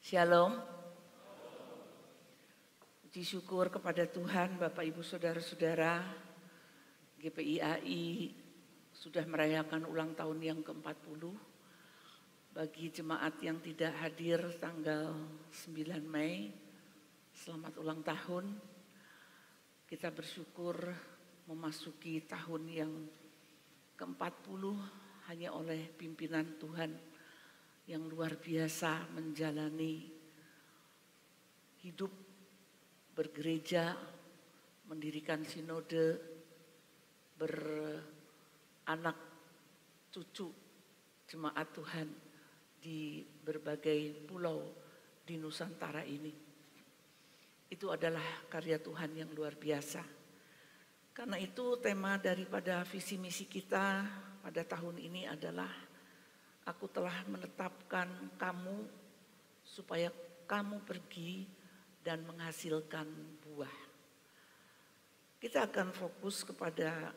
Shalom. Puji syukur kepada Tuhan, Bapak Ibu Saudara-saudara, GPI sudah merayakan ulang tahun yang ke-40. Bagi jemaat yang tidak hadir tanggal 9 Mei, selamat ulang tahun. Kita bersyukur memasuki tahun yang ke-40 hanya oleh pimpinan Tuhan yang luar biasa menjalani hidup bergereja, mendirikan sinode, beranak cucu jemaat Tuhan di berbagai pulau di Nusantara ini. Itu adalah karya Tuhan yang luar biasa. Karena itu tema daripada visi misi kita pada tahun ini adalah Aku telah menetapkan kamu supaya kamu pergi dan menghasilkan buah. Kita akan fokus kepada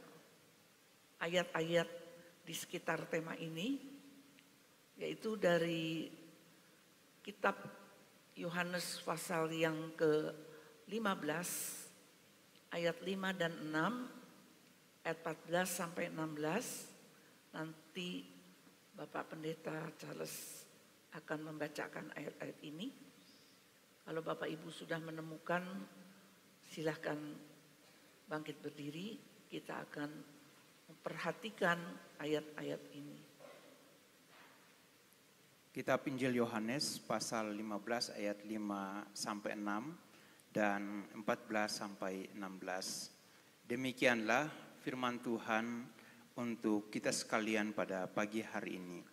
ayat-ayat di sekitar tema ini, yaitu dari kitab Yohanes pasal yang ke-15, ayat 5 dan 6, ayat 14 sampai 16, nanti Bapak Pendeta Charles akan membacakan ayat-ayat ini. Kalau Bapak Ibu sudah menemukan, silahkan bangkit berdiri. Kita akan memperhatikan ayat-ayat ini. Kitab Injil Yohanes pasal 15 ayat 5 sampai 6 dan 14 sampai 16. Demikianlah firman Tuhan untuk kita sekalian pada pagi hari ini.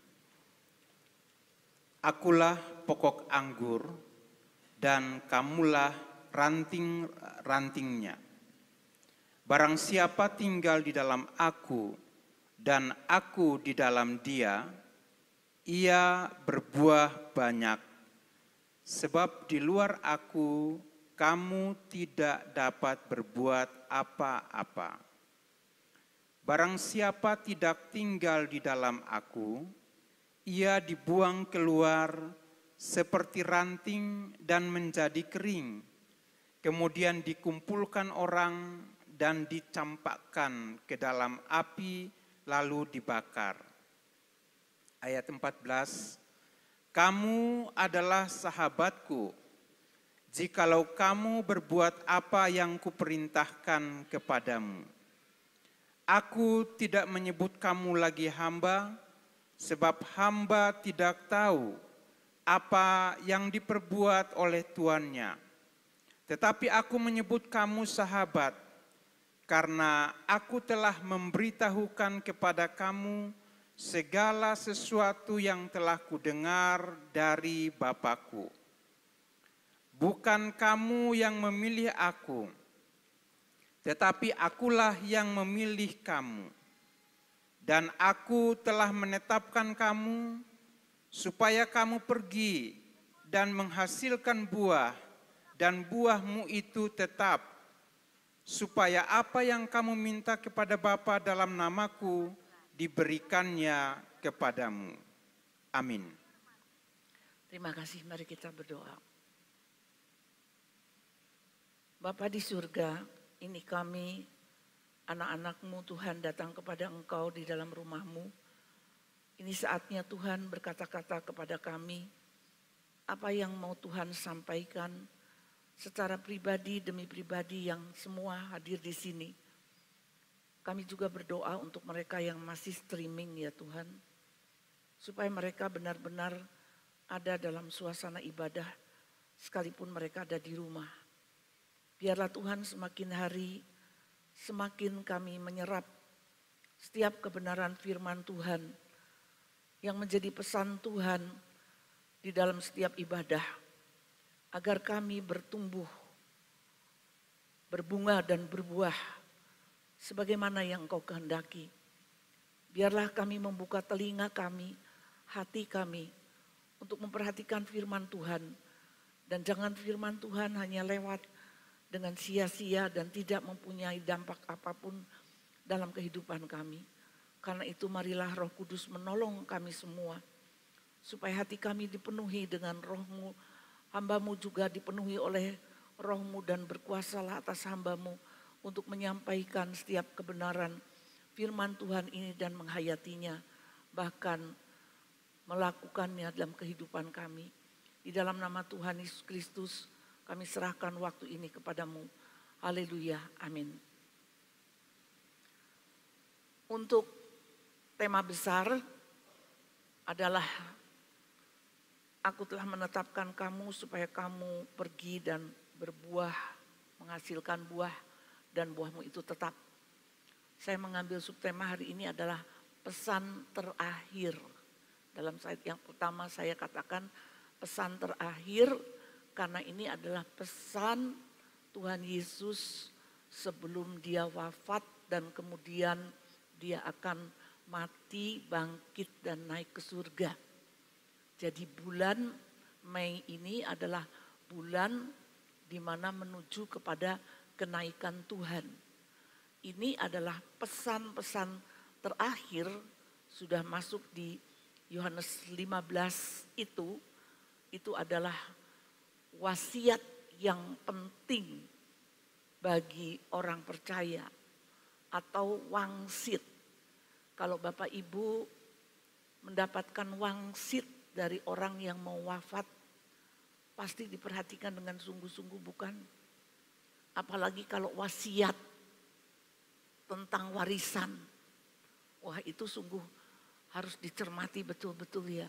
Akulah pokok anggur dan kamulah ranting-rantingnya. Barang siapa tinggal di dalam aku dan aku di dalam dia, ia berbuah banyak. Sebab di luar aku kamu tidak dapat berbuat apa-apa. Barang siapa tidak tinggal di dalam aku, ia dibuang keluar seperti ranting dan menjadi kering. Kemudian dikumpulkan orang dan dicampakkan ke dalam api lalu dibakar. Ayat 14, kamu adalah sahabatku, jikalau kamu berbuat apa yang kuperintahkan kepadamu. Aku tidak menyebut kamu lagi hamba, sebab hamba tidak tahu apa yang diperbuat oleh tuannya. Tetapi aku menyebut kamu sahabat, karena aku telah memberitahukan kepada kamu segala sesuatu yang telah kudengar dari Bapa-Ku. Bukan kamu yang memilih aku, tetapi akulah yang memilih kamu. Dan aku telah menetapkan kamu supaya kamu pergi dan menghasilkan buah, dan buahmu itu tetap, supaya apa yang kamu minta kepada Bapa dalam namaku diberikannya kepadamu. Amin. Terima kasih, mari kita berdoa. Bapa di surga, ini kami, anak-anak-Mu Tuhan datang kepada Engkau di dalam rumah-Mu. Ini saatnya Tuhan berkata-kata kepada kami, apa yang mau Tuhan sampaikan secara pribadi demi pribadi yang semua hadir di sini. Kami juga berdoa untuk mereka yang masih streaming ya Tuhan, supaya mereka benar-benar ada dalam suasana ibadah sekalipun mereka ada di rumah. Biarlah Tuhan semakin hari, semakin kami menyerap setiap kebenaran firman Tuhan yang menjadi pesan Tuhan di dalam setiap ibadah, agar kami bertumbuh, berbunga dan berbuah sebagaimana yang Engkau kehendaki. Biarlah kami membuka telinga kami, hati kami untuk memperhatikan firman Tuhan, dan jangan firman Tuhan hanya lewat dengan sia-sia dan tidak mempunyai dampak apapun dalam kehidupan kami. Karena itu marilah Roh Kudus menolong kami semua, supaya hati kami dipenuhi dengan Roh-Mu, Hamba-Mu juga dipenuhi oleh Roh-Mu dan berkuasalah atas hamba-Mu untuk menyampaikan setiap kebenaran firman Tuhan ini dan menghayatinya, bahkan melakukannya dalam kehidupan kami. Di dalam nama Tuhan Yesus Kristus kami serahkan waktu ini kepadamu. Haleluya, amin. Untuk tema besar adalah aku telah menetapkan kamu supaya kamu pergi dan berbuah, menghasilkan buah dan buahmu itu tetap. Saya mengambil subtema hari ini adalah pesan terakhir. Dalam slide yang pertama saya katakan pesan terakhir karena ini adalah pesan Tuhan Yesus sebelum dia wafat dan kemudian dia akan mati, bangkit dan naik ke surga. Jadi bulan Mei ini adalah bulan di mana menuju kepada kenaikan Tuhan. Ini adalah pesan-pesan terakhir sudah masuk di Yohanes 15 itu adalah wasiat yang penting bagi orang percaya atau wangsit. Kalau Bapak Ibu mendapatkan wangsit dari orang yang mau wafat, pasti diperhatikan dengan sungguh-sungguh, bukan? Apalagi kalau wasiat tentang warisan. Wah, itu sungguh harus dicermati betul-betul ya.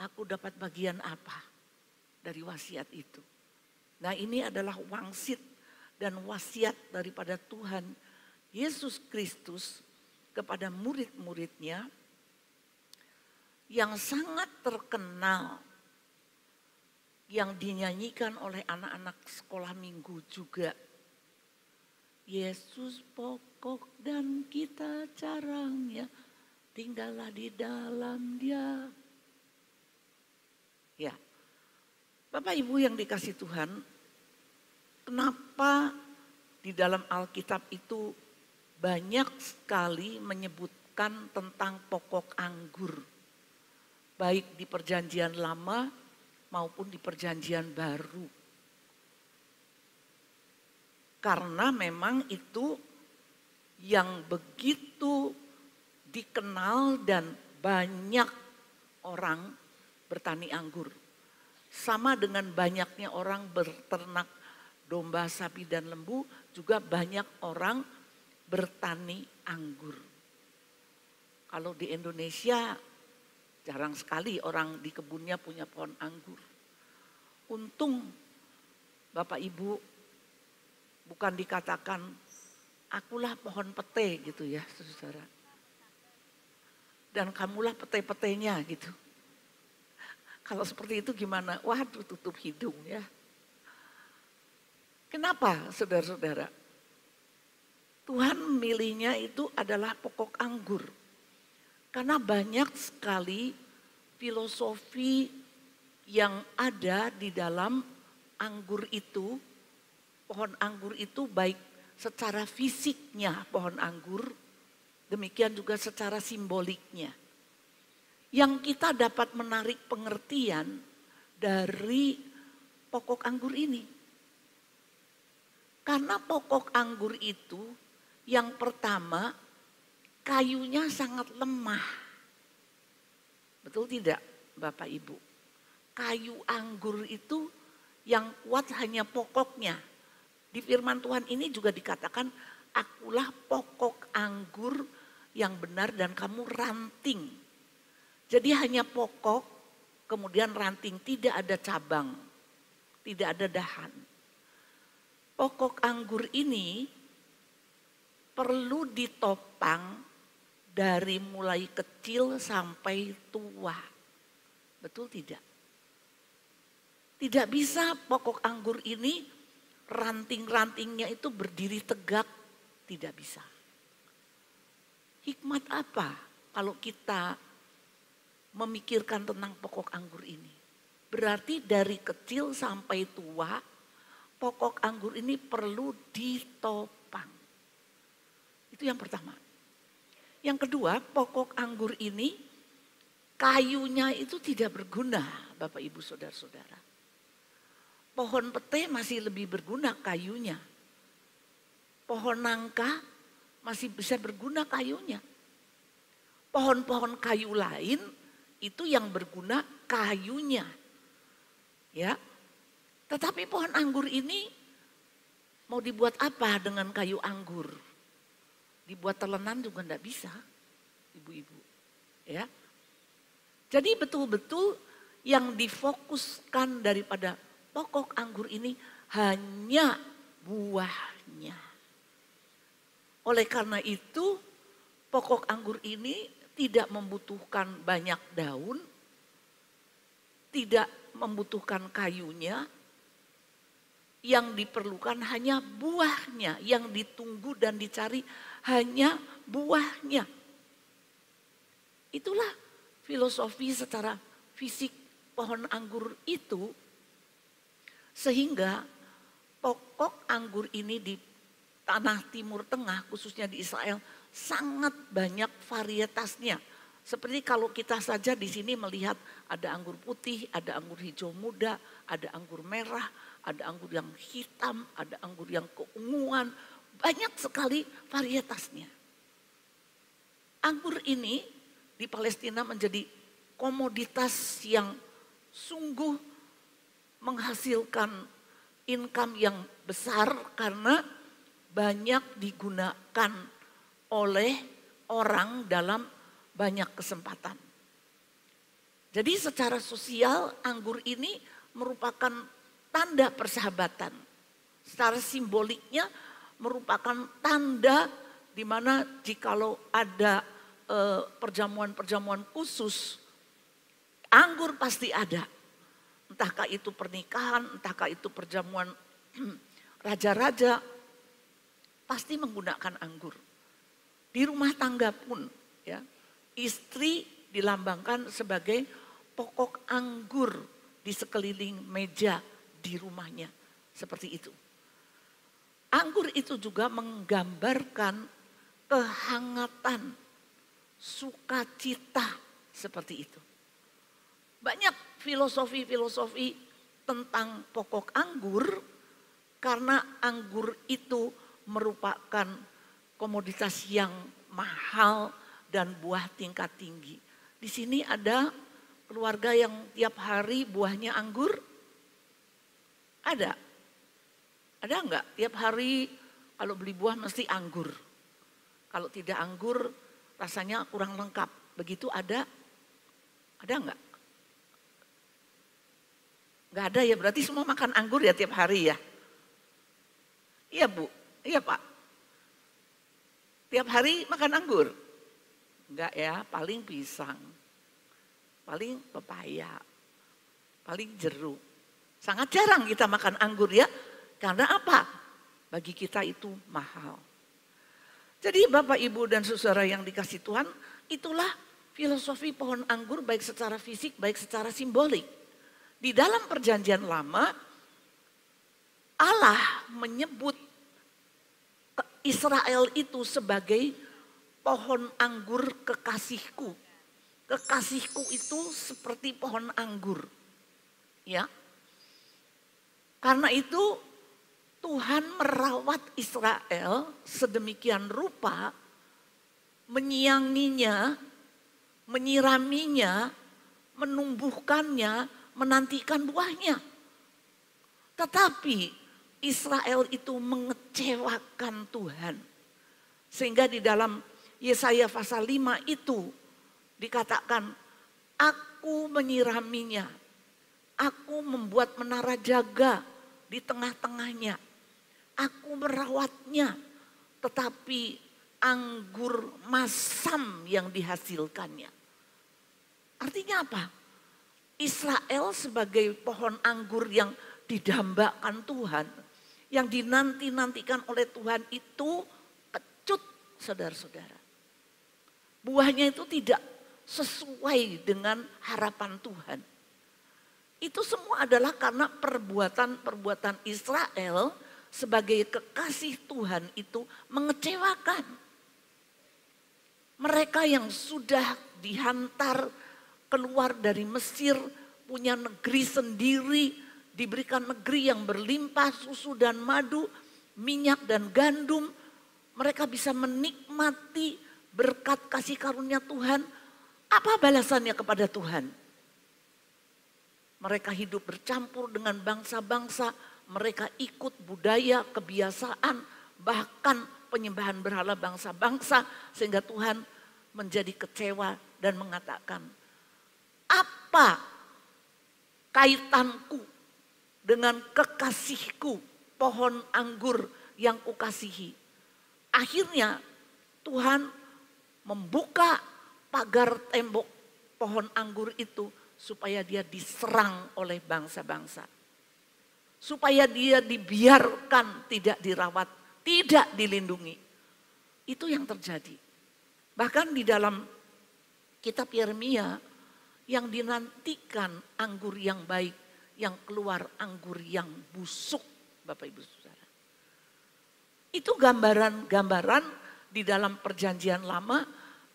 Aku dapat bagian apa dari wasiat itu? Nah, ini adalah wangsit dan wasiat daripada Tuhan Yesus Kristus kepada murid-muridnya yang sangat terkenal, yang dinyanyikan oleh anak-anak sekolah minggu juga. Yesus pokok dan kita carangnya, tinggallah di dalam Dia. Ya, Bapak Ibu yang dikasih Tuhan, kenapa di dalam Alkitab itu banyak sekali menyebutkan tentang pokok anggur, baik di Perjanjian Lama maupun di Perjanjian Baru. Karena memang itu yang begitu dikenal dan banyak orang bertani anggur. Sama dengan banyaknya orang berternak domba, sapi dan lembu, juga banyak orang bertani anggur. Kalau di Indonesia jarang sekali orang di kebunnya punya pohon anggur. Untung Bapak Ibu bukan dikatakan akulah pohon pete gitu ya saudara. Dan kamulah pete-petenya gitu. Kalau seperti itu gimana? Waduh, tutup hidung ya. Kenapa saudara-saudara? Tuhan milihnya itu adalah pokok anggur. Karena banyak sekali filosofi yang ada di dalam anggur itu. Pohon anggur itu baik secara fisiknya pohon anggur, demikian juga secara simboliknya. Yang kita dapat menarik pengertian dari pokok anggur ini. Karena pokok anggur itu yang pertama kayunya sangat lemah. Betul tidak Bapak Ibu? Kayu anggur itu yang kuat hanya pokoknya. Di firman Tuhan ini juga dikatakan akulah pokok anggur yang benar dan kamu ranting. Jadi hanya pokok, kemudian ranting, tidak ada cabang, tidak ada dahan. Pokok anggur ini perlu ditopang dari mulai kecil sampai tua. Betul tidak? Tidak bisa pokok anggur ini ranting-rantingnya itu berdiri tegak, tidak bisa. Hikmat apa kalau kita memikirkan tentang pokok anggur ini? Berarti dari kecil sampai tua, pokok anggur ini perlu ditopang. Itu yang pertama. Yang kedua, pokok anggur ini kayunya itu tidak berguna, Bapak Ibu Saudara-saudara. Pohon pete masih lebih berguna kayunya. Pohon nangka masih bisa berguna kayunya. Pohon-pohon kayu lain itu yang berguna kayunya. Ya. Tetapi pohon anggur ini mau dibuat apa dengan kayu anggur? Dibuat telenan juga enggak bisa, ibu-ibu. Ya. Jadi betul-betul yang difokuskan daripada pokok anggur ini hanya buahnya. Oleh karena itu, pokok anggur ini tidak membutuhkan banyak daun, tidak membutuhkan kayunya, yang diperlukan hanya buahnya, yang ditunggu dan dicari hanya buahnya. Itulah filosofi secara fisik pohon anggur itu, sehingga pokok anggur ini di tanah Timur Tengah, khususnya di Israel, sangat banyak varietasnya. Seperti kalau kita saja di sini melihat ada anggur putih, ada anggur hijau muda, ada anggur merah, ada anggur yang hitam, ada anggur yang keunguan, banyak sekali varietasnya. Anggur ini di Palestina menjadi komoditas yang sungguh menghasilkan income yang besar karena banyak digunakan oleh orang dalam banyak kesempatan. Jadi secara sosial anggur ini merupakan tanda persahabatan. Secara simboliknya merupakan tanda di mana jikalau ada perjamuan-perjamuan khusus, anggur pasti ada. Entahkah itu pernikahan, entahkah itu perjamuan raja-raja, pasti menggunakan anggur. Di rumah tangga pun, ya, istri dilambangkan sebagai pokok anggur di sekeliling meja di rumahnya, seperti itu. Anggur itu juga menggambarkan kehangatan, sukacita, seperti itu. Banyak filosofi-filosofi tentang pokok anggur, karena anggur itu merupakan komoditas yang mahal dan buah tingkat tinggi. Di sini ada keluarga yang tiap hari buahnya anggur? Ada? Ada enggak? Tiap hari kalau beli buah mesti anggur. Kalau tidak anggur rasanya kurang lengkap. Begitu ada? Ada enggak? Enggak ada ya, berarti semua makan anggur ya tiap hari ya? Iya Bu, iya Pak. Tiap hari makan anggur? Enggak ya, paling pisang, paling pepaya, paling jeruk. Sangat jarang kita makan anggur ya, karena apa? Bagi kita itu mahal. Jadi Bapak Ibu dan saudara yang dikasih Tuhan, itulah filosofi pohon anggur baik secara fisik, baik secara simbolik. Di dalam perjanjian lama, Allah menyebut Israel itu sebagai pohon anggur kekasihku. Kekasihku itu seperti pohon anggur. Ya. Karena itu Tuhan merawat Israel sedemikian rupa, menyianginya, menyiraminya, menumbuhkannya, menantikan buahnya. Tetapi Israel itu mengecewakan Tuhan. Sehingga di dalam Yesaya pasal 5 itu dikatakan, aku menyiraminya, aku membuat menara jaga di tengah-tengahnya, aku merawatnya, tetapi anggur masam yang dihasilkannya. Artinya apa? Israel sebagai pohon anggur yang didambakan Tuhan, yang dinanti-nantikan oleh Tuhan itu kecut, saudara-saudara. Buahnya itu tidak sesuai dengan harapan Tuhan. Itu semua adalah karena perbuatan-perbuatan Israel sebagai kekasih Tuhan itu mengecewakan. Mereka yang sudah dihantar keluar dari Mesir, punya negeri sendiri, diberikan negeri yang berlimpah susu dan madu, minyak dan gandum. Mereka bisa menikmati berkat kasih karunia Tuhan. Apa balasannya kepada Tuhan? Mereka hidup bercampur dengan bangsa-bangsa, mereka ikut budaya, kebiasaan, bahkan penyembahan berhala bangsa-bangsa, sehingga Tuhan menjadi kecewa dan mengatakan, apa kaitanku dengan kekasihku, pohon anggur yang kukasihi? Akhirnya Tuhan membuka pagar tembok pohon anggur itu supaya dia diserang oleh bangsa-bangsa. Supaya dia dibiarkan, tidak dirawat, tidak dilindungi. Itu yang terjadi. Bahkan di dalam kitab Yeremia, yang dinantikan anggur yang baik, yang keluar anggur yang busuk, Bapak Ibu Saudara. Itu gambaran-gambaran di dalam perjanjian lama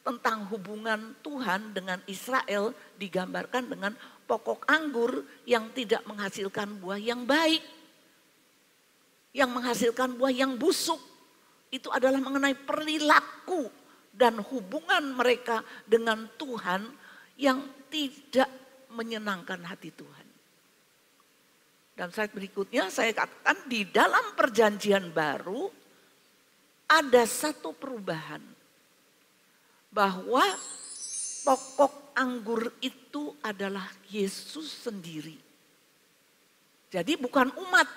tentang hubungan Tuhan dengan Israel digambarkan dengan pokok anggur yang tidak menghasilkan buah yang baik. Yang menghasilkan buah yang busuk. Itu adalah mengenai perilaku dan hubungan mereka dengan Tuhan yang tidak menyenangkan hati Tuhan. Dan slide berikutnya saya katakan di dalam perjanjian baru ada satu perubahan. Bahwa pokok anggur itu adalah Yesus sendiri. Jadi bukan umat.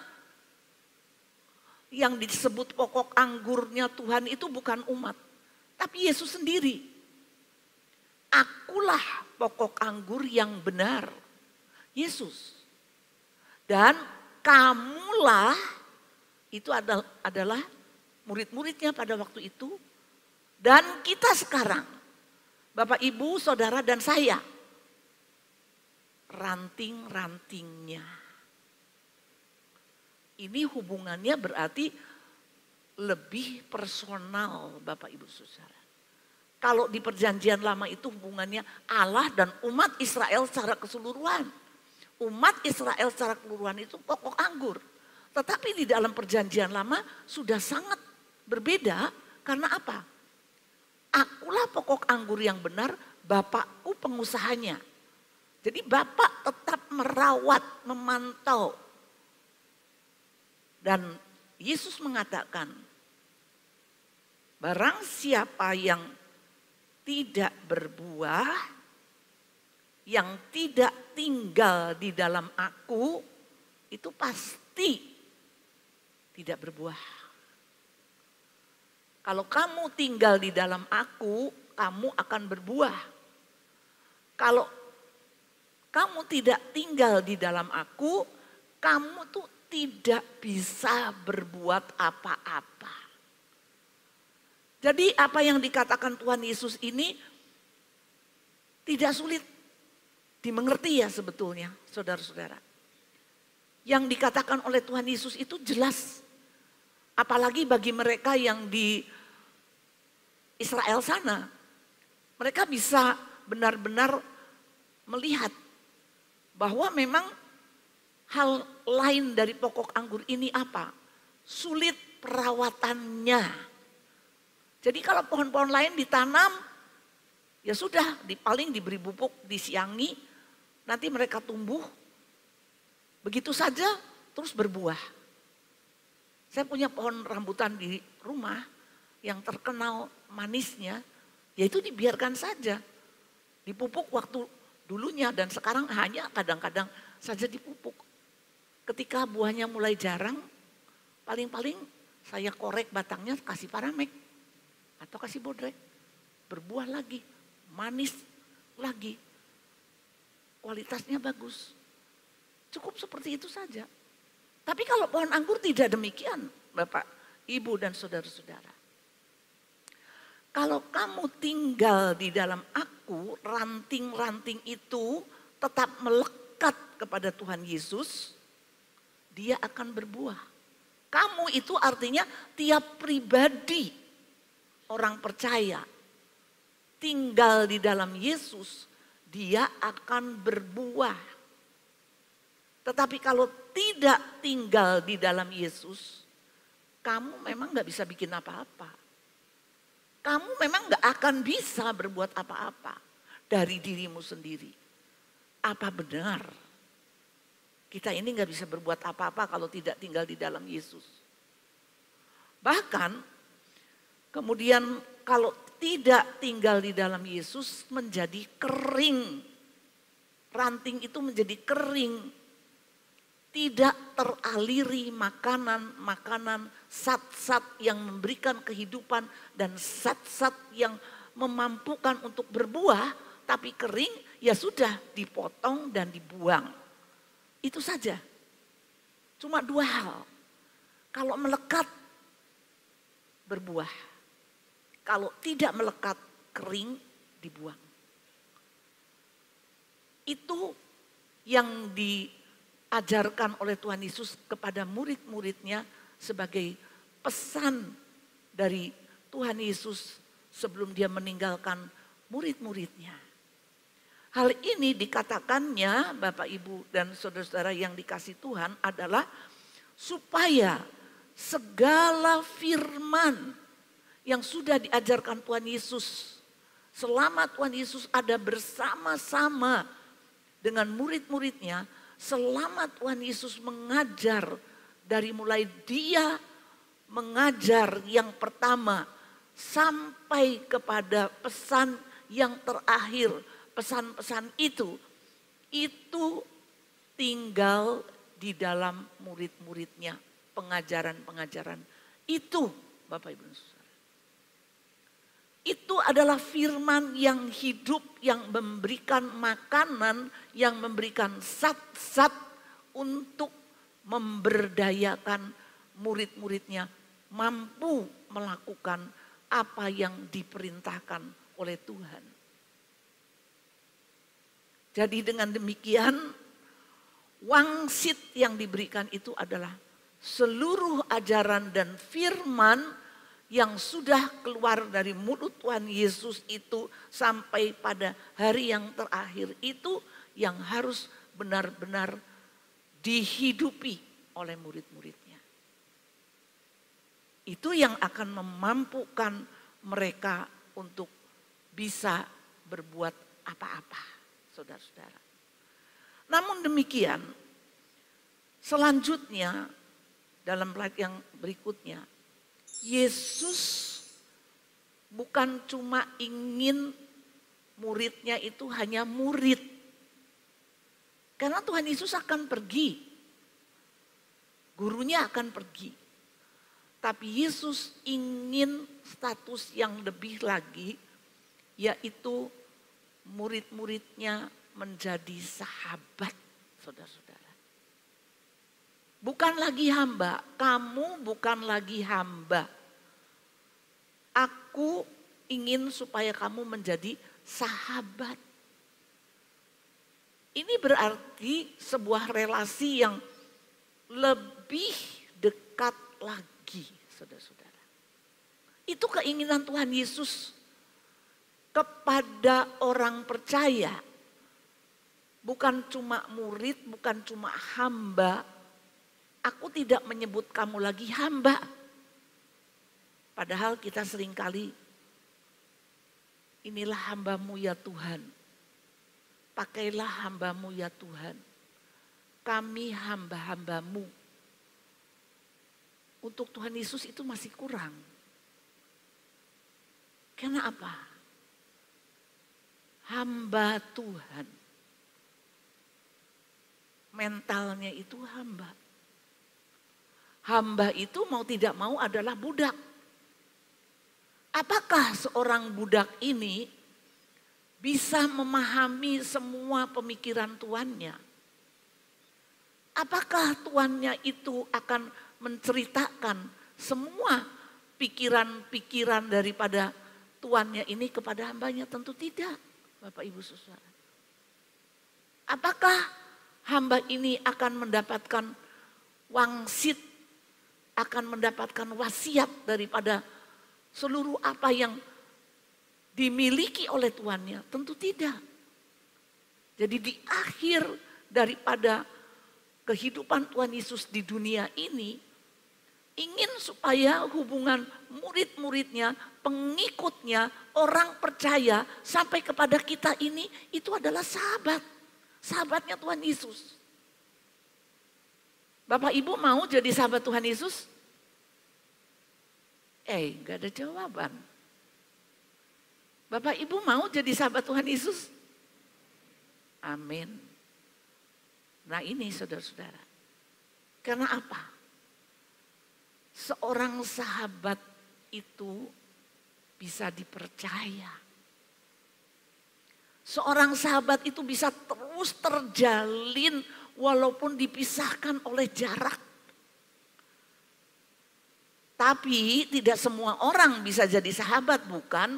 Yang disebut pokok anggurnya Tuhan itu bukan umat. Tapi Yesus sendiri. Akulah pokok anggur yang benar. Yesus. Dan kamulah itu adalah murid-muridnya pada waktu itu. Dan kita sekarang, Bapak Ibu, Saudara dan saya, ranting-rantingnya. Ini hubungannya berarti lebih personal Bapak Ibu Saudara. Kalau di perjanjian lama itu hubungannya Allah dan umat Israel secara keseluruhan. Umat Israel secara keseluruhan itu pokok anggur. Tetapi di dalam perjanjian lama sudah sangat berbeda karena apa? Akulah pokok anggur yang benar, Bapakku pengusahanya. Jadi Bapak tetap merawat, memantau. Dan Yesus mengatakan, barang siapa yang tidak berbuah, yang tidak tinggal di dalam aku, itu pasti tidak berbuah. Kalau kamu tinggal di dalam aku, kamu akan berbuah. Kalau kamu tidak tinggal di dalam aku, kamu tuh tidak bisa berbuat apa-apa. Jadi apa yang dikatakan Tuhan Yesus ini tidak sulit dimengerti ya sebetulnya, saudara-saudara. Yang dikatakan oleh Tuhan Yesus itu jelas. Apalagi bagi mereka yang di Israel sana, mereka bisa benar-benar melihat bahwa memang hal lain dari pokok anggur ini apa? Sulit perawatannya. Jadi kalau pohon-pohon lain ditanam, ya sudah paling diberi pupuk, disiangi, nanti mereka tumbuh, begitu saja terus berbuah. Saya punya pohon rambutan di rumah yang terkenal manisnya, yaitu dibiarkan saja. Dipupuk waktu dulunya dan sekarang hanya kadang-kadang saja dipupuk. Ketika buahnya mulai jarang, paling-paling saya korek batangnya kasih paramek atau kasih bodrek. Berbuah lagi, manis lagi, kualitasnya bagus. Cukup seperti itu saja. Tapi kalau pohon anggur tidak demikian, Bapak, Ibu dan saudara-saudara. Kalau kamu tinggal di dalam aku, ranting-ranting itu tetap melekat kepada Tuhan Yesus, dia akan berbuah. Kamu itu artinya tiap pribadi orang percaya tinggal di dalam Yesus, dia akan berbuah. Tetapi kalau tidak tinggal di dalam Yesus, kamu memang gak bisa bikin apa-apa. Kamu memang gak akan bisa berbuat apa-apa dari dirimu sendiri. Apa benar kita ini gak bisa berbuat apa-apa kalau tidak tinggal di dalam Yesus? Bahkan kemudian kalau tidak tinggal di dalam Yesus menjadi kering. Ranting itu menjadi kering. Tidak teraliri makanan-makanan, zat-zat yang memberikan kehidupan dan zat-zat yang memampukan untuk berbuah, tapi kering, ya sudah dipotong dan dibuang. Itu saja. Cuma dua hal. Kalau melekat, berbuah. Kalau tidak melekat, kering, dibuang. Itu yang diajarkan oleh Tuhan Yesus kepada murid-muridnya sebagai pesan dari Tuhan Yesus sebelum dia meninggalkan murid-muridnya. Hal ini dikatakannya Bapak Ibu dan saudara-saudara yang dikasih Tuhan adalah supaya segala firman yang sudah diajarkan Tuhan Yesus selama Tuhan Yesus ada bersama-sama dengan murid-muridnya, selama Tuhan Yesus mengajar dari mulai dia mengajar yang pertama sampai kepada pesan yang terakhir, pesan-pesan itu tinggal di dalam murid-muridnya, pengajaran-pengajaran itu Bapak Ibu Saudara. Itu adalah firman yang hidup, yang memberikan makanan, yang memberikan zat-zat untuk memberdayakan murid-muridnya mampu melakukan apa yang diperintahkan oleh Tuhan. Jadi dengan demikian wangsit yang diberikan itu adalah seluruh ajaran dan firman yang sudah keluar dari mulut Tuhan Yesus itu sampai pada hari yang terakhir itu yang harus benar-benar dihidupi oleh murid-muridnya. Itu yang akan memampukan mereka untuk bisa berbuat apa-apa, saudara-saudara. Namun demikian, selanjutnya dalam slide yang berikutnya, Yesus bukan cuma ingin muridnya itu hanya murid. Karena Tuhan Yesus akan pergi. Gurunya akan pergi. Tapi Yesus ingin status yang lebih lagi, yaitu murid-muridnya menjadi sahabat, saudara-saudara. Bukan lagi hamba, kamu bukan lagi hamba. Aku ingin supaya kamu menjadi sahabat. Ini berarti sebuah relasi yang lebih dekat lagi, saudara-saudara. Itu keinginan Tuhan Yesus kepada orang percaya. Bukan cuma murid, bukan cuma hamba. Aku tidak menyebut kamu lagi hamba. Padahal kita seringkali, inilah hambamu ya Tuhan. Pakailah hambamu ya Tuhan. Kami hamba-hambamu. Untuk Tuhan Yesus itu masih kurang. Karena apa? Hamba Tuhan. Mentalnya itu hamba. Hamba itu mau tidak mau adalah budak. Apakah seorang budak ini bisa memahami semua pemikiran tuannya? Apakah tuannya itu akan menceritakan semua pikiran-pikiran daripada tuannya ini kepada hambanya? Tentu tidak, Bapak Ibu Saudara. Apakah hamba ini akan mendapatkan wangsit, akan mendapatkan wasiat daripada seluruh apa yang dimiliki oleh tuannya? Tentu tidak. Jadi di akhir daripada kehidupan Tuhan Yesus di dunia ini, ingin supaya hubungan murid-muridnya, pengikutnya, orang percaya sampai kepada kita ini, itu adalah sahabat. Sahabatnya Tuhan Yesus. Bapak Ibu mau jadi sahabat Tuhan Yesus? Gak ada jawaban. Bapak Ibu mau jadi sahabat Tuhan Yesus? Amin. Nah ini saudara-saudara. Karena apa? Seorang sahabat itu bisa dipercaya. Seorang sahabat itu bisa terus terjalin walaupun dipisahkan oleh jarak. Tapi tidak semua orang bisa jadi sahabat, bukan?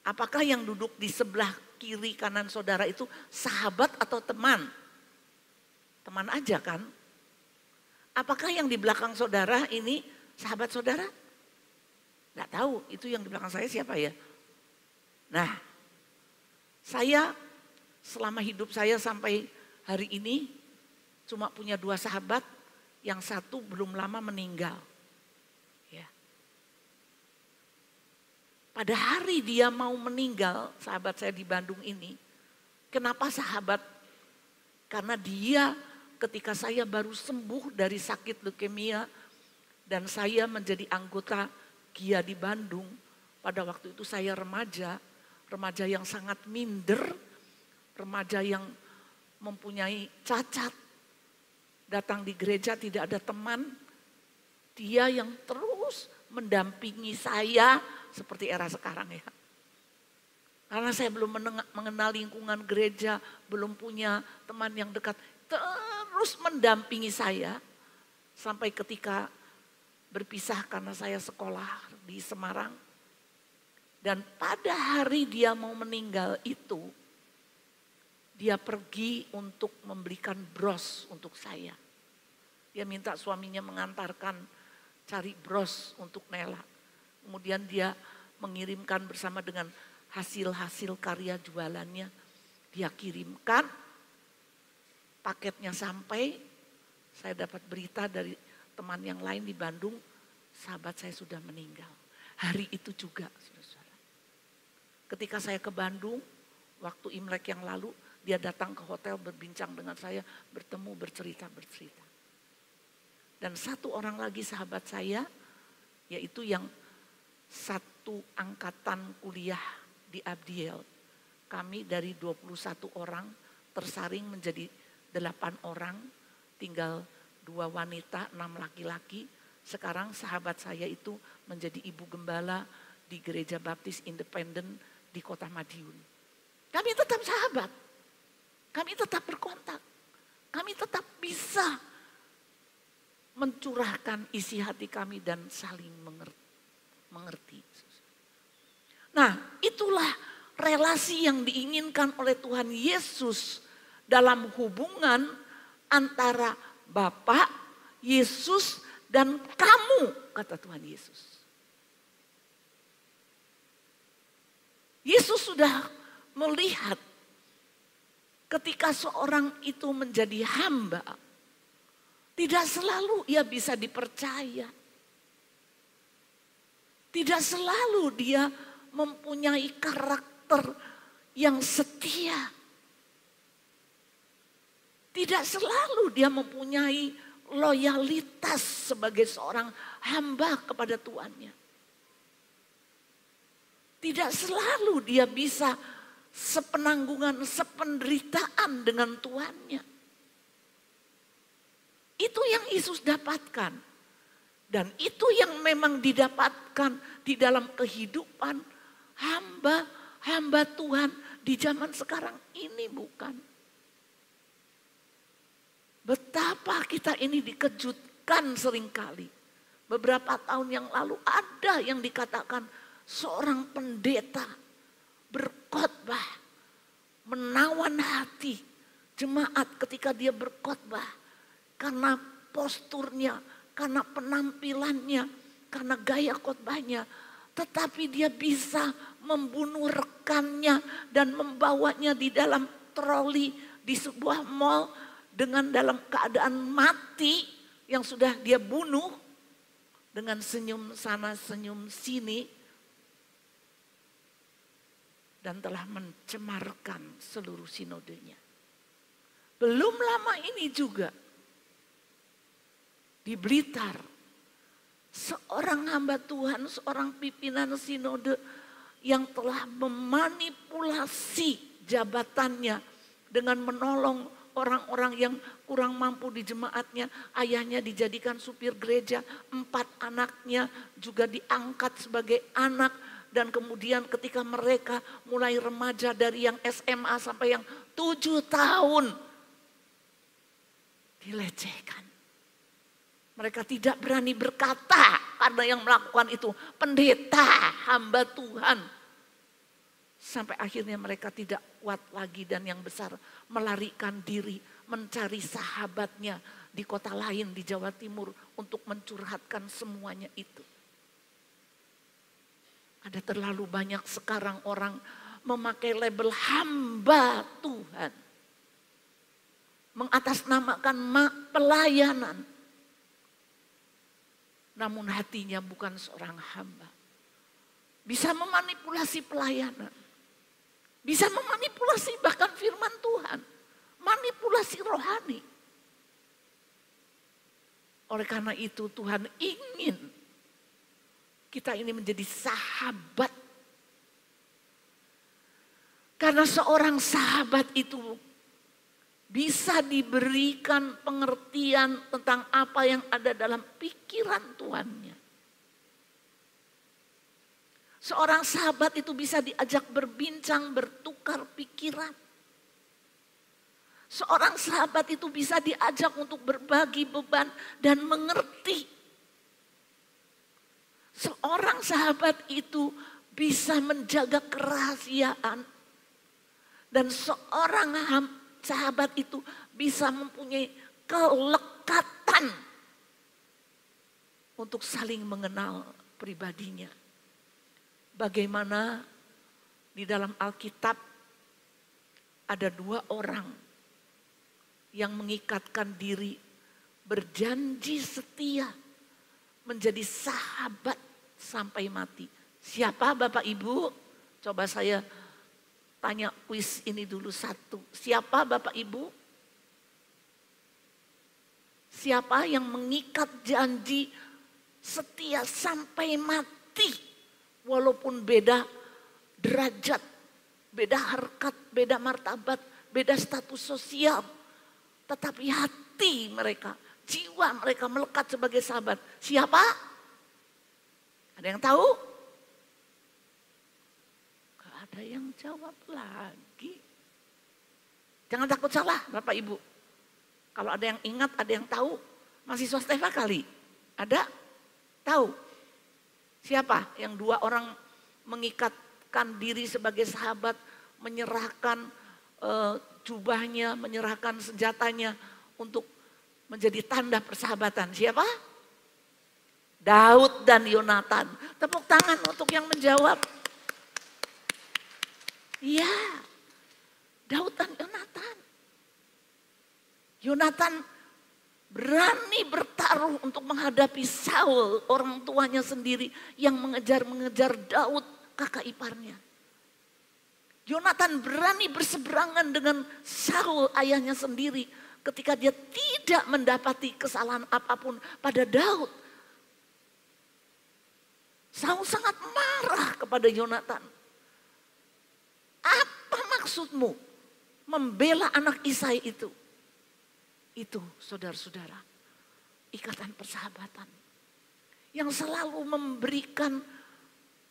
Apakah yang duduk di sebelah kiri kanan saudara itu sahabat atau teman? Teman aja kan? Apakah yang di belakang saudara ini sahabat saudara? Nggak tahu, itu yang di belakang saya siapa ya? Nah, saya selama hidup saya sampai hari ini cuma punya 2 sahabat, yang satu belum lama meninggal. Ya. Pada hari dia mau meninggal, sahabat saya di Bandung ini, kenapa sahabat? Karena dia ketika saya baru sembuh dari sakit leukemia dan saya menjadi anggota GIA di Bandung, pada waktu itu saya remaja yang sangat minder, remaja yang mempunyai cacat, datang di gereja tidak ada teman, dia yang terus mendampingi saya seperti era sekarang ya. Karena saya belum mengenal lingkungan gereja, belum punya teman yang dekat, terus mendampingi saya sampai ketika berpisah karena saya sekolah di Semarang. Dan pada hari dia mau meninggal itu, dia pergi untuk membelikan bros untuk saya. Dia minta suaminya mengantarkan cari bros untuk Nela. Kemudian dia mengirimkan bersama dengan hasil-hasil karya jualannya. Dia kirimkan, paketnya sampai, saya dapat berita dari teman yang lain di Bandung, sahabat saya sudah meninggal. Hari itu juga, saudara-saudara. Ketika saya ke Bandung, waktu Imlek yang lalu, dia datang ke hotel berbincang dengan saya, bertemu, bercerita. Dan satu orang lagi sahabat saya, yaitu yang satu angkatan kuliah di Abdiel. Kami dari 21 orang tersaring menjadi 8 orang, tinggal 2 wanita, 6 laki-laki. Sekarang sahabat saya itu menjadi ibu gembala di Gereja Baptis Independen di Kota Madiun. Kami tetap sahabat, kami tetap berkontak, kami tetap bisa mencurahkan isi hati kami dan saling mengerti. Nah, itulah relasi yang diinginkan oleh Tuhan Yesus dalam hubungan antara Bapa, Yesus, dan kamu, kata Tuhan Yesus. Yesus sudah melihat ketika seorang itu menjadi hamba, tidak selalu ia bisa dipercaya. Tidak selalu dia mempunyai karakter yang setia. Tidak selalu dia mempunyai loyalitas sebagai seorang hamba kepada Tuannya. Tidak selalu dia bisa sepenanggungan, sependeritaan dengan Tuannya. Itu yang Yesus dapatkan. Dan itu yang memang didapatkan di dalam kehidupan hamba Tuhan di zaman sekarang ini, bukan? Betapa kita ini dikejutkan seringkali. Beberapa tahun yang lalu ada yang dikatakan seorang pendeta berkhotbah, menawan hati jemaat ketika dia berkhotbah. Karena posturnya, karena penampilannya, karena gaya khotbahnya, Tetapi dia bisa membunuh rekannya dan membawanya di dalam troli di sebuah mall dengan dalam keadaan mati yang sudah dia bunuh dengan senyum sana senyum sini dan telah mencemarkan seluruh sinodenya. Belum lama ini juga di Blitar, seorang hamba Tuhan, seorang pimpinan sinode yang telah memanipulasi jabatannya dengan menolong orang-orang yang kurang mampu di jemaatnya. Ayahnya dijadikan supir gereja, 4 anaknya juga diangkat sebagai anak. Dan kemudian ketika mereka mulai remaja dari yang SMA sampai yang 7 tahun, dilecehkan. Mereka tidak berani berkata karena yang melakukan itu pendeta, hamba Tuhan. Sampai akhirnya mereka tidak kuat lagi dan yang besar melarikan diri mencari sahabatnya di kota lain di Jawa Timur untuk mencurhatkan semuanya itu. Ada terlalu banyak sekarang orang memakai label hamba Tuhan. Mengatasnamakan pelayanan. Namun hatinya bukan seorang hamba. Bisa memanipulasi pelayanan. Bisa memanipulasi bahkan firman Tuhan. Manipulasi rohani. Oleh karena itu Tuhan ingin kita ini menjadi sahabat. Karena seorang sahabat itu bisa diberikan pengertian tentang apa yang ada dalam pikiran Tuhannya. Seorang sahabat itu bisa diajak berbincang, bertukar pikiran. Seorang sahabat itu bisa diajak untuk berbagi beban dan mengerti. Seorang sahabat itu bisa menjaga kerahasiaan. Dan seorang sahabat itu bisa mempunyai kelekatan untuk saling mengenal pribadinya. Bagaimana di dalam Alkitab ada 2 orang yang mengikatkan diri, berjanji setia, menjadi sahabat sampai mati. Siapa Bapak Ibu? Coba saya tanya kuis ini dulu satu. Siapa Bapak Ibu? Siapa yang mengikat janji setia sampai mati? Walaupun beda derajat, beda harkat, beda martabat, beda status sosial. Tetapi hati mereka, jiwa mereka melekat sebagai sahabat. Siapa? Ada yang tahu? Gak ada yang jawab lagi. Jangan takut salah Bapak Ibu. Kalau ada yang ingat, ada yang tahu. Mahasiswa Stefa kali? Ada? Tahu? Siapa yang 2 orang mengikatkan diri sebagai sahabat, menyerahkan jubahnya, menyerahkan senjatanya untuk menjadi tanda persahabatan? Siapa? Daud dan Yonatan. Tepuk tangan untuk yang menjawab. Iya, Daud dan Yonatan. Yonatan berani bertaruh untuk menghadapi Saul, orang tuanya sendiri yang mengejar-mengejar Daud, kakak iparnya. Yonatan berani berseberangan dengan Saul, ayahnya sendiri, ketika dia tidak mendapati kesalahan apapun pada Daud. Saul sangat marah kepada Yonatan. Apa maksudmu membela anak Isai itu? Itu saudara-saudara, ikatan persahabatan yang selalu memberikan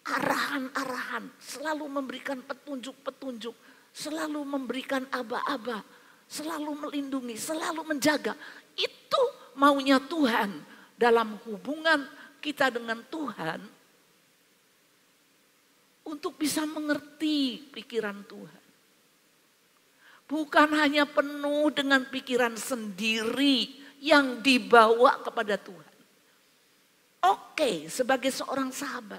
arahan-arahan, selalu memberikan petunjuk-petunjuk, selalu memberikan aba-aba, selalu melindungi, selalu menjaga. Itu maunya Tuhan dalam hubungan kita dengan Tuhan untuk bisa mengerti pikiran Tuhan. Bukan hanya penuh dengan pikiran sendiri yang dibawa kepada Tuhan. Oke, sebagai seorang sahabat,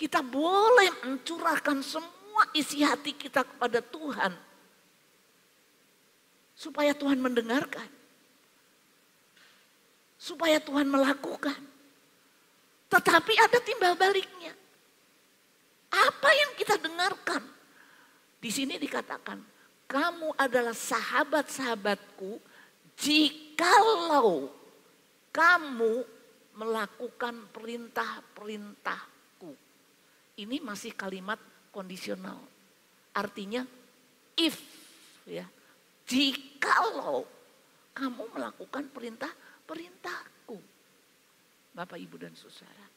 Kita boleh mencurahkan semua isi hati kita kepada Tuhan. Supaya Tuhan mendengarkan. Supaya Tuhan melakukan. Tetapi ada timbal baliknya. Apa yang kita dengarkan? Di sini dikatakan, kamu adalah sahabat-sahabatku jikalau kamu melakukan perintah-perintahku. Ini masih kalimat kondisional. Artinya if, ya. Jikalau kamu melakukan perintah-perintahku. Bapak, Ibu, dan saudara.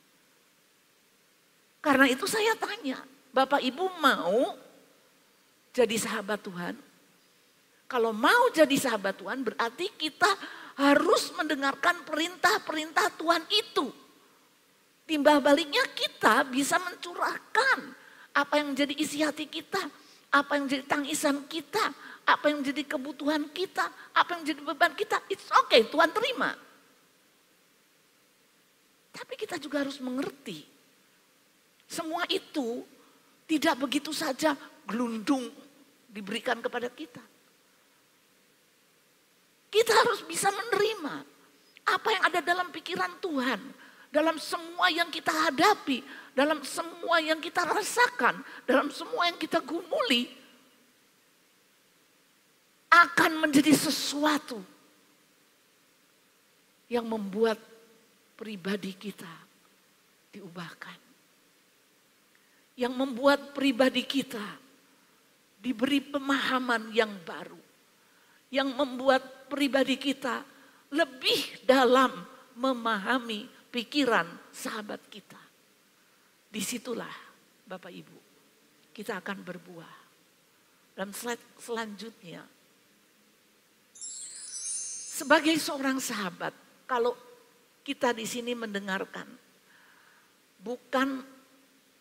Karena itu saya tanya, Bapak Ibu mau jadi sahabat Tuhan? Kalau mau jadi sahabat Tuhan berarti kita harus mendengarkan perintah-perintah Tuhan itu. Timbal baliknya kita bisa mencurahkan apa yang menjadi isi hati kita, apa yang menjadi tangisan kita, apa yang menjadi kebutuhan kita, apa yang menjadi beban kita. It's okay, Tuhan terima. Tapi kita juga harus mengerti, semua itu tidak begitu saja gelundung diberikan kepada kita. Kita harus bisa menerima apa yang ada dalam pikiran Tuhan. Dalam semua yang kita hadapi. Dalam semua yang kita rasakan. Dalam semua yang kita gumuli. Akan menjadi sesuatu yang membuat pribadi kita diubahkan. Yang membuat pribadi kita diberi pemahaman yang baru. Yang membuat pribadi kita lebih dalam memahami pikiran sahabat kita. Disitulah Bapak Ibu kita akan berbuah. Dan slide selanjutnya. Sebagai seorang sahabat, kalau kita di sini mendengarkan, bukan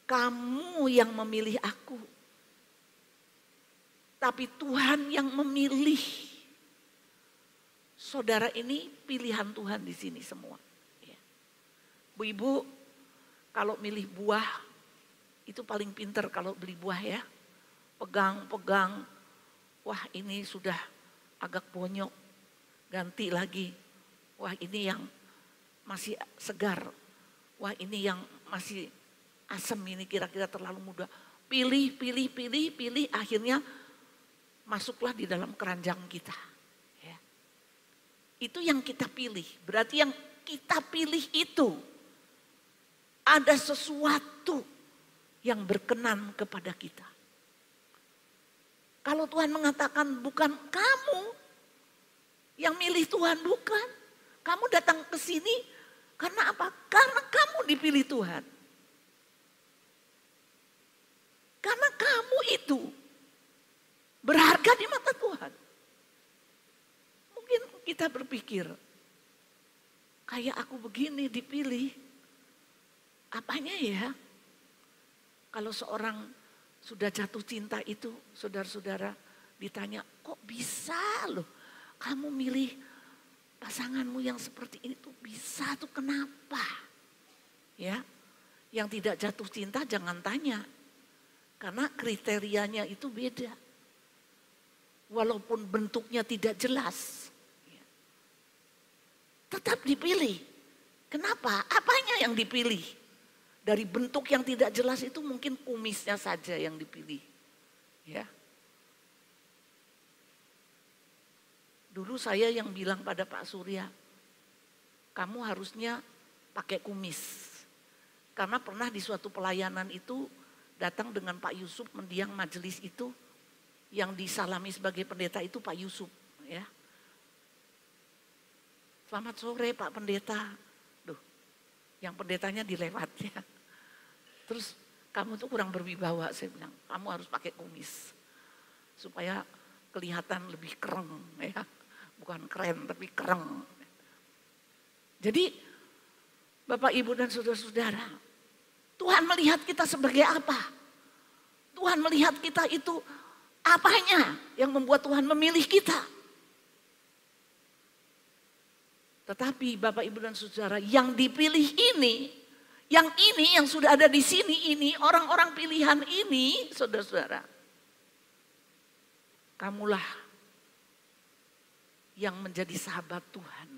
kamu yang memilih aku, tapi Tuhan yang memilih. Saudara, ini pilihan Tuhan di sini semua. Ya. Bu Ibu, kalau milih buah, itu paling pinter kalau beli buah ya. Pegang, wah ini sudah agak bonyok, ganti lagi. Wah ini yang masih segar, wah ini yang masih asam, ini kira-kira terlalu muda. Pilih, akhirnya masuklah di dalam keranjang kita. Itu yang kita pilih. Berarti yang kita pilih itu ada sesuatu yang berkenan kepada kita. Kalau Tuhan mengatakan bukan kamu yang milih Tuhan, bukan. Kamu datang ke sini karena apa? Karena kamu dipilih Tuhan. Karena kamu itu berharga di mata Tuhan. Mungkin kita berpikir, kayak aku begini dipilih, apanya ya? Kalau seorang sudah jatuh cinta itu, saudara-saudara ditanya, kok bisa loh kamu milih pasanganmu yang seperti ini tuh bisa tuh kenapa? Ya, yang tidak jatuh cinta jangan tanya, karena kriterianya itu beda. Walaupun bentuknya tidak jelas. Tetap dipilih. Kenapa? Apanya yang dipilih? Dari bentuk yang tidak jelas itu mungkin kumisnya saja yang dipilih. Ya. Dulu saya yang bilang pada Pak Surya, kamu harusnya pakai kumis. Karena pernah di suatu pelayanan itu datang dengan Pak Yusuf mendiang majelis itu, yang disalami sebagai pendeta itu Pak Yusuf. Ya. Selamat sore Pak Pendeta. Duh, yang pendetanya dilewat ya. Terus kamu tuh kurang berwibawa, saya bilang. Kamu harus pakai kumis. Supaya kelihatan lebih keren ya. Bukan keren tapi keren. Jadi Bapak Ibu dan saudara-saudara, Tuhan melihat kita sebagai apa? Tuhan melihat kita itu apanya yang membuat Tuhan memilih kita? Tetapi Bapak Ibu dan saudara, yang dipilih ini, Yang ini, yang sudah ada di sini ini, orang-orang pilihan ini, saudara-saudara. Kamulah yang menjadi sahabat Tuhan.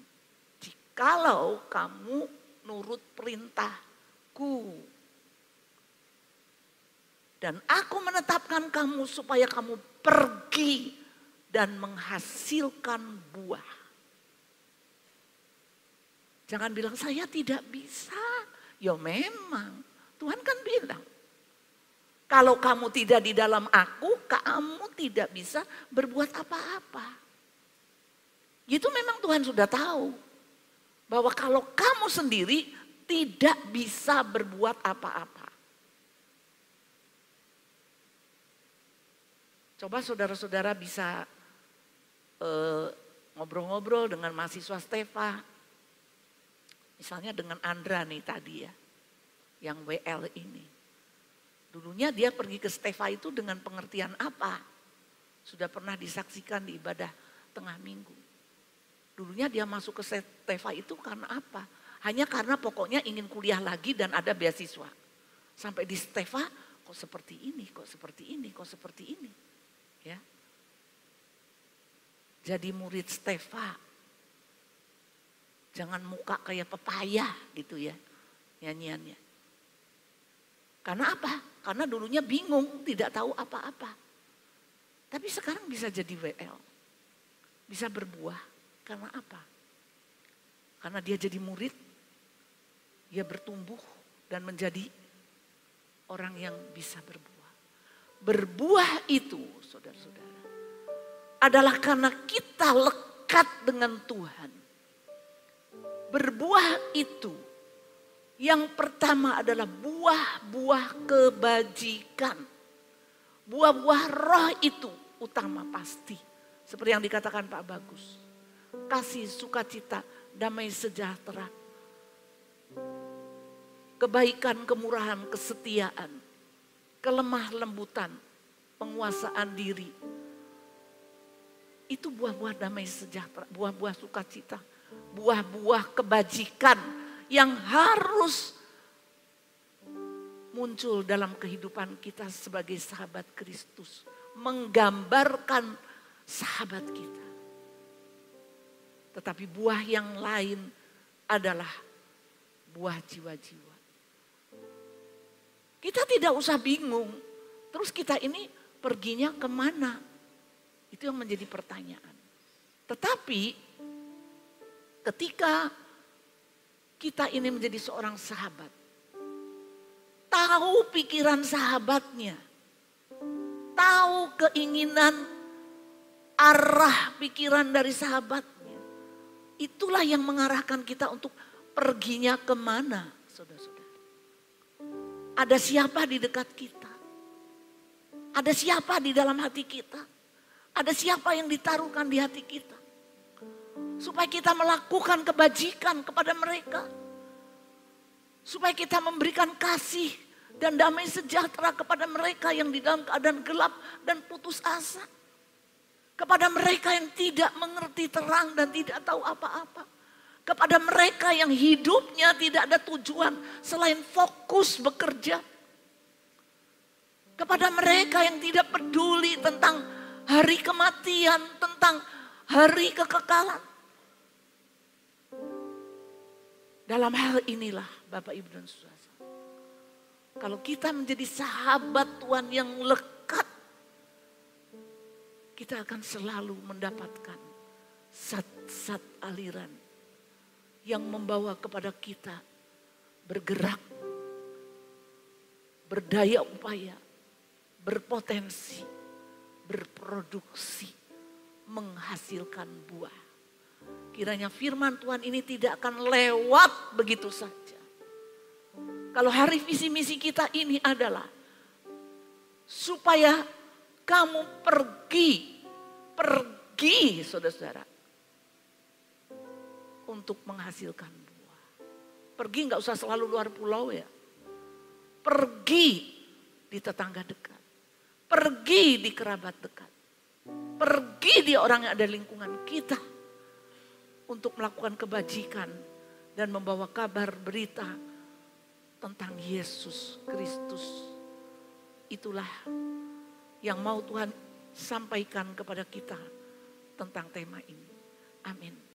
Jikalau kamu nurut perintahku. Dan aku menetapkan kamu supaya kamu pergi dan menghasilkan buah. Jangan bilang saya tidak bisa. Ya memang, Tuhan kan bilang. Kalau kamu tidak di dalam aku, kamu tidak bisa berbuat apa-apa. Itu memang Tuhan sudah tahu. Bahwa kalau kamu sendiri tidak bisa berbuat apa-apa. Coba saudara-saudara bisa ngobrol-ngobrol dengan mahasiswa Stefa. Misalnya dengan Andra nih tadi ya, yang WL ini. Dulunya dia pergi ke Stefa itu dengan pengertian apa? Sudah pernah disaksikan di ibadah tengah minggu. Dulunya dia masuk ke Stefa itu karena apa? Hanya karena pokoknya ingin kuliah lagi dan ada beasiswa. Sampai di Stefa kok seperti ini, kok seperti ini, kok seperti ini. Ya. Jadi murid Stefa. Jangan muka kayak pepaya gitu ya nyanyiannya. Karena apa? Karena dulunya bingung, tidak tahu apa-apa. Tapi sekarang bisa jadi WL. Bisa berbuah. Karena apa? Karena dia jadi murid, dia bertumbuh dan menjadi orang yang bisa berbuah. Berbuah itu, saudara-saudara, adalah karena kita lekat dengan Tuhan. Berbuah itu yang pertama adalah buah-buah kebajikan. Buah-buah roh itu utama pasti. Seperti yang dikatakan Pak Bagus. Kasih, sukacita, damai sejahtera. Kebaikan, kemurahan, kesetiaan. Kelemah lembutan, penguasaan diri. Itu buah-buah damai sejahtera, buah-buah sukacita. Buah-buah kebajikan yang harus muncul dalam kehidupan kita sebagai sahabat Kristus. Menggambarkan sahabat kita. Tetapi buah yang lain adalah buah jiwa-jiwa. Kita tidak usah bingung. Terus kita ini perginya kemana? Itu yang menjadi pertanyaan. Tetapi ketika kita ini menjadi seorang sahabat, tahu pikiran sahabatnya, tahu keinginan arah pikiran dari sahabatnya, itulah yang mengarahkan kita untuk perginya kemana, saudara-saudara. Ada siapa di dekat kita? Ada siapa di dalam hati kita? Ada siapa yang ditaruhkan di hati kita? Supaya kita melakukan kebajikan kepada mereka. Supaya kita memberikan kasih dan damai sejahtera kepada mereka yang di dalam keadaan gelap dan putus asa. Kepada mereka yang tidak mengerti terang dan tidak tahu apa-apa. Kepada mereka yang hidupnya tidak ada tujuan selain fokus bekerja. Kepada mereka yang tidak peduli tentang hari kematian, tentang hari kekekalan. Dalam hal inilah Bapak Ibu dan Saudara. Kalau kita menjadi sahabat Tuhan yang lekat, kita akan selalu mendapatkan zat-zat aliran yang membawa kepada kita bergerak, berdaya upaya, berpotensi, berproduksi, menghasilkan buah. Kiranya firman Tuhan ini tidak akan lewat begitu saja. Kalau hari visi misi kita ini adalah supaya kamu pergi saudara-saudara, untuk menghasilkan buah. Pergi nggak usah selalu luar pulau ya. Pergi di tetangga dekat. Pergi di kerabat dekat. Pergi di orang yang ada di lingkungan kita. Untuk melakukan kebajikan dan membawa kabar berita tentang Yesus Kristus. Itulah yang mau Tuhan sampaikan kepada kita tentang tema ini. Amin.